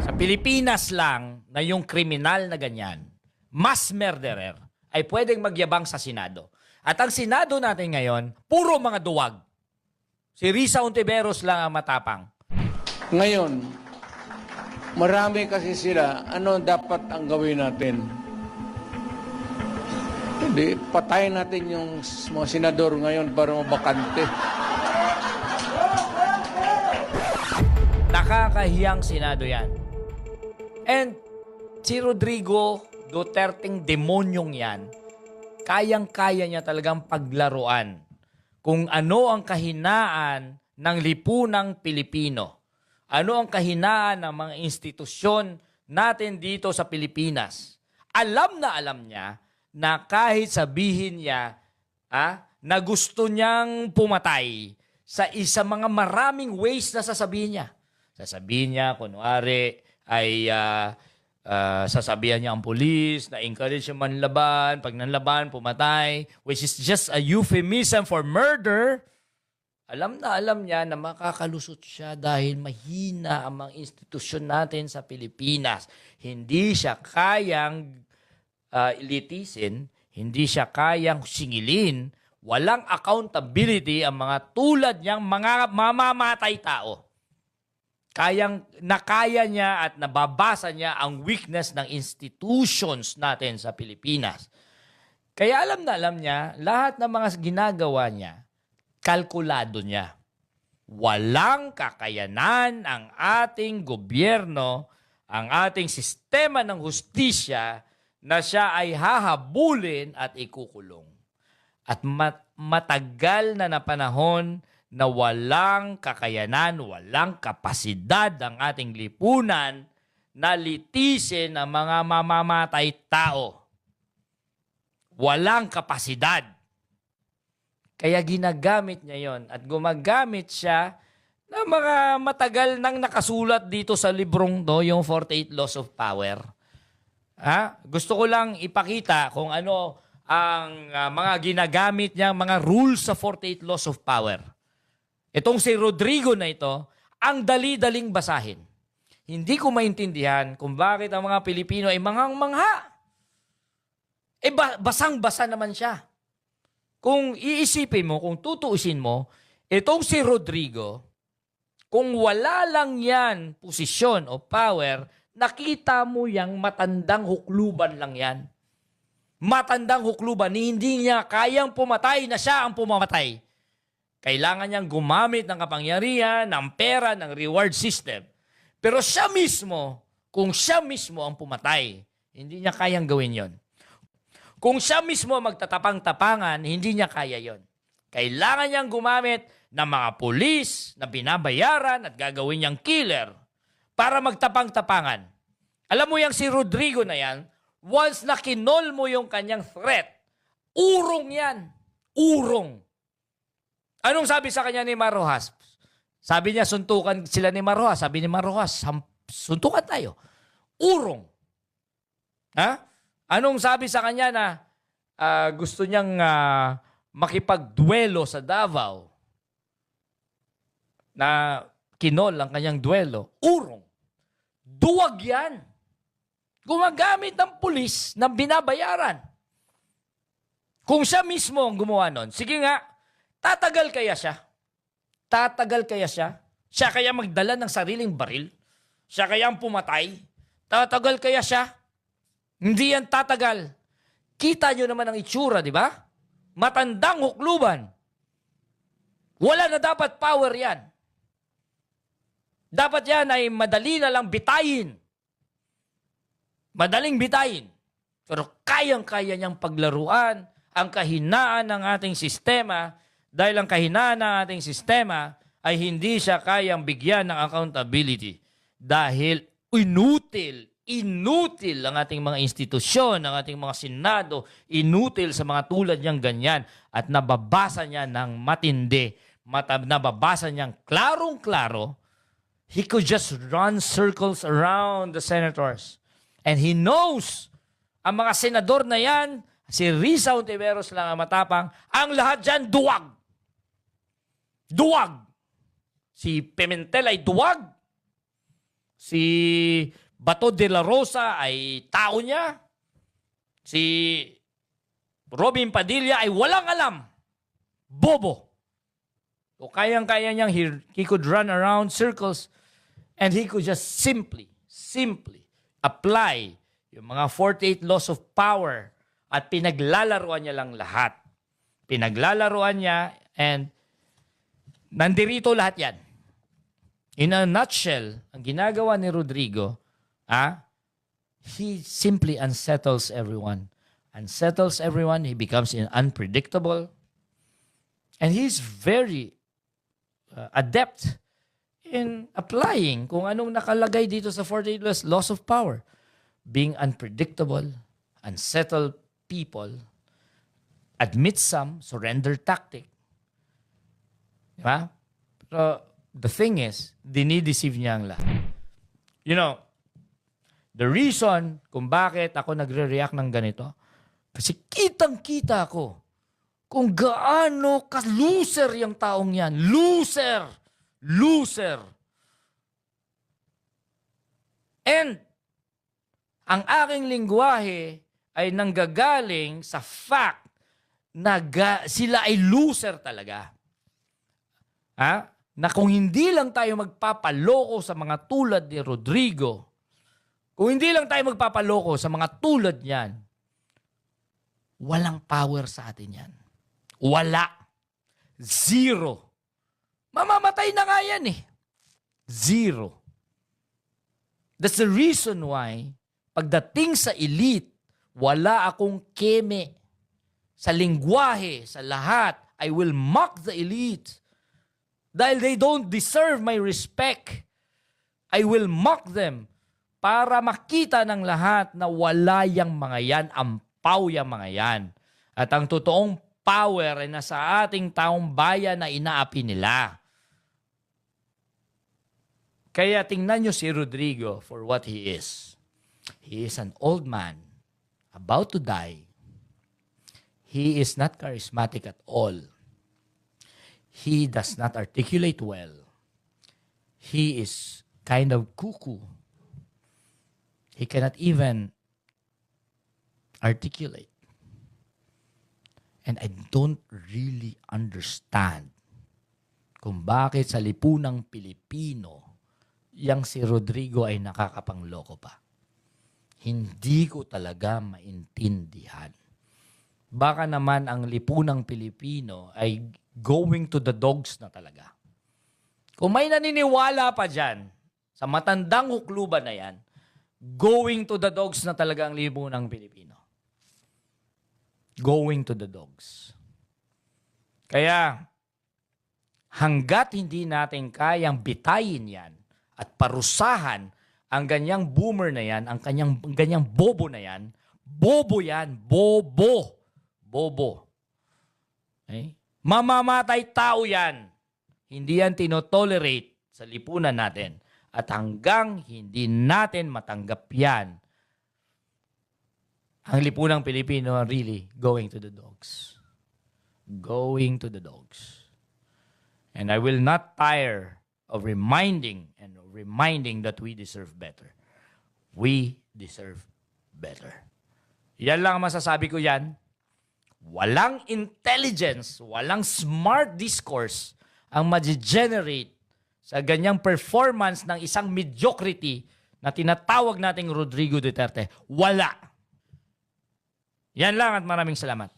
Sa Pilipinas lang na yung kriminal na ganyan, mass murderer, ay pwedeng magyabang sa Senado. At ang Senado natin ngayon, puro mga duwag. Si Risa Hontiveros lang ang matapang. Ngayon, marami kasi sila, ano dapat ang gawin natin? Hindi, patayin natin yung mga senador ngayon para mabakante. Nakakahiyang Senado yan. And si Rodrigo Duterteng demonyong yan, kayang-kaya niya talagang paglaruan kung ano ang kahinaan ng lipunang Pilipino. Ano ang kahinaan ng mga institusyon natin dito sa Pilipinas. Alam niya na kahit sabihin niya na gusto niyang pumatay sa mga maraming ways na sasabihin niya. Sasabihin niya, kunwari, ay sasabihan niya ang pulis, na-encourage yung manlaban, pag nanlaban, pumatay, which is just a euphemism for murder. Alam niya na makakalusot siya dahil mahina ang mga institusyon natin sa Pilipinas. Hindi siya kayang litisin, hindi siya kayang singilin, walang accountability ang mga tulad niyang mga mamamatay tao. Nakaya niya at nababasa niya ang weakness ng institutions natin sa Pilipinas. Kaya alam niya, lahat ng mga ginagawa niya, kalkulado niya. Walang kakayanan ang ating gobyerno, ang ating sistema ng hustisya na siya ay hahabulin at ikukulong. At matagal na panahon na walang kakayanan, walang kapasidad ang ating lipunan na litisin ang mga mamamatay tao. Walang kapasidad. Kaya ginagamit niya yon at gumagamit siya ng mga matagal nang nakasulat dito sa librong to, yung 48 Laws of Power. Gusto ko lang ipakita kung ano ang mga ginagamit niya, mga rules sa 48 Laws of Power. Itong si Rodrigo na ito, ang dali-daling basahin. Hindi ko maintindihan kung bakit ang mga Pilipino ay manghang-mangha. Basang-basa naman siya. Kung iisipin mo, kung tutuusin mo, itong si Rodrigo, kung wala lang yan posisyon o power, nakita mo yang matandang hukluban lang yan. Matandang hukluban, hindi niya kayang pumatay na siya ang pumamatay. Kailangan niyang gumamit ng kapangyarihan, ng pera, ng reward system. Pero siya mismo, kung siya mismo ang pumatay, hindi niya kayang gawin yon. Kung siya mismo magtatapang-tapangan, hindi niya kaya yon. Kailangan niyang gumamit ng mga pulis na binabayaran at gagawin niyang killer para magtapang-tapangan. Alam mo yang si Rodrigo na yan, once na kinol mo yung kanyang threat, urong yan. Urong. Anong sabi sa kanya ni Marojas? Sabi niya, suntukan sila ni Marojas. Sabi ni Marojas, suntukan tayo. Urong. Anong sabi sa kanya na gusto niyang makipagduelo sa Davao? Na kinol ang kanyang duelo. Urong. Duwag yan. Gumagamit ng pulis na binabayaran. Kung siya mismo ang gumawa nun, sige nga, tatagal kaya siya? Tatagal kaya siya? Siya kaya magdala ng sariling baril? Siya kaya ang pumatay? Tatagal kaya siya? Hindi yan tatagal. Kita nyo naman ang itsura, di ba? Matandang hukluban. Wala na dapat power yan. Dapat yan ay madali na lang bitayin. Madaling bitayin. Pero kayang-kaya niyang paglaruan ang kahinaan ng ating sistema dahil ang kahinaan ng ating sistema ay hindi siya kayang bigyan ng accountability dahil inutil ang ating mga institusyon, ang ating mga senado, inutil sa mga tulad niyang ganyan at nababasa niya ng matindi, nababasa niyang klarong-klaro. He could just run circles around the senators. And he knows, ang mga senador na yan, si Risa Hontiveros lang ang matapang, ang lahat dyan duwag. Duwag. Si Pimentel ay duwag. Si Bato de la Rosa ay tao niya. Si Robin Padilla ay walang alam. Bobo. So kayang-kaya niyang he could run around circles and he could just simply apply yung mga 48 laws of power at pinaglalaruan niya lang lahat. Pinaglalaruan niya and nandirito lahat yan. In a nutshell, ang ginagawa ni Rodrigo, he simply unsettles everyone. Unsettles everyone, he becomes unpredictable. And he's very adept in applying kung anong nakalagay dito sa 48 laws of power. Being unpredictable, unsettled people, admit some, surrender tactic. Diba? Pero the thing is, dinideceive niya ang lahat. You know, the reason kung bakit ako nagre-react ng ganito, kasi kitang-kita ko kung gaano ka-loser yung taong yan. Loser! Loser! And ang aking lingwahe ay nanggagaling sa fact na sila ay loser talaga. Na kung hindi lang tayo magpapaloko sa mga tulad ni Rodrigo, kung hindi lang tayo magpapaloko sa mga tulad niyan, walang power sa atin yan. Wala. Zero. Mamamatay na nga yan eh. Zero. That's the reason why, pagdating sa elite, wala akong keme. Sa lingwahe, sa lahat, I will mock the elite. Dahil they don't deserve my respect. I will mock them para makita ng lahat na wala yang mga yan, ampaw yang mga yan. At ang totoong power ay nasa ating taong bayan na inaapi nila. Kaya tingnan nyo si Rodrigo for what he is. He is an old man about to die. He is not charismatic at all. He does not articulate well. He is kind of cuckoo. He cannot even articulate. And I don't really understand kung bakit sa lipunang Pilipino yang si Rodrigo ay nakakapangloko pa. Hindi ko talaga maintindihan. Baka naman ang lipunang Pilipino ay going to the dogs na talaga. Kung may naniniwala pa dyan, sa matandang hukluban na yan, going to the dogs na talaga ang lipunang Pilipino. Going to the dogs. Kaya, hanggat hindi natin kayang bitayin yan at parusahan ang ganyang boomer na yan, ang ganyang bobo na yan, bobo yan, bobo. Bobo. Okay? Mamamatay tao yan. Hindi yan tinotolerate sa lipunan natin. At hanggang hindi natin matanggap yan, ang lipunang Pilipino are really going to the dogs. Going to the dogs. And I will not tire of reminding that we deserve better. We deserve better. Yan lang ang masasabi ko yan. Walang intelligence, walang smart discourse ang ma-generate sa ganyang performance ng isang mediocrity na tinatawag nating Rodrigo Duterte. Wala. Yan lang at maraming salamat.